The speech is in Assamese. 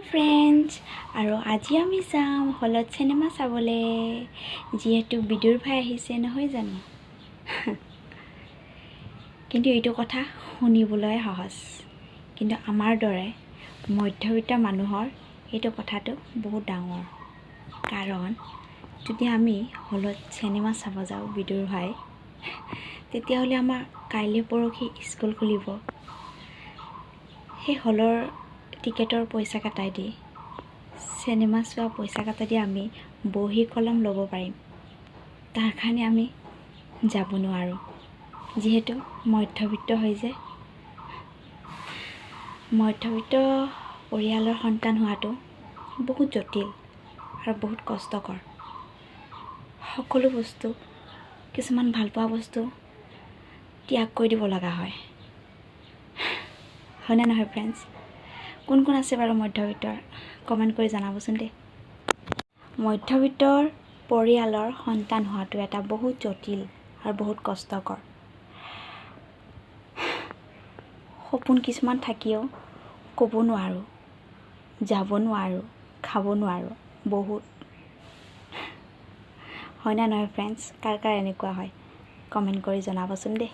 ফ্ৰেণ্ডছ আৰু আজি আমি যাম হলত চিনেমা চাবলৈ যিহেতু বিদুৰভাই আহিছে নহয় জানো কিন্তু এইটো কথা শুনিবলৈ সহজ কিন্তু আমাৰ দৰে মধ্যবিত্ত মানুহৰ এইটো কথাটো বহুত ডাঙৰ কাৰণ যদি আমি হলত চিনেমা চাব যাওঁ বিদুৰভাই তেতিয়াহ'লে আমাৰ কাইলৈ পৰহি স্কুল খুলিব সেই হলৰ টিকেটৰ পইচা কাটাই দি চিনেমা চোৱা পইচা কাটাই দি আমি বহী কলম ল'ব পাৰিম তাৰ কাৰণে আমি যাব নোৱাৰোঁ যিহেতু মধ্যবিত্ত হৈ যে মধ্যবিত্ত পৰিয়ালৰ সন্তান হোৱাটো বহুত জটিল আৰু বহুত কষ্টকৰ সকলো বস্তু কিছুমান ভাল পোৱা বস্তু ত্যাগ কৰি দিব লগা হয় হয়নে নহয় ফ্ৰেণ্ডছ কোন কোন আছে বাৰু মধ্যবিত্তৰ কমেণ্ট কৰি জনাবচোন দেই মধ্যবিত্তৰ পৰিয়ালৰ সন্তান হোৱাটো এটা বহুত জটিল আৰু বহুত কষ্টকৰ সপোন কিছুমান থাকিও ক'ব নোৱাৰোঁ যাব নোৱাৰোঁ খাব নোৱাৰোঁ বহুত হয়নে নহয় ফ্ৰেণ্ডছ কাৰ কাৰ এনেকুৱা হয় কমেণ্ট কৰি জনাবচোন দেই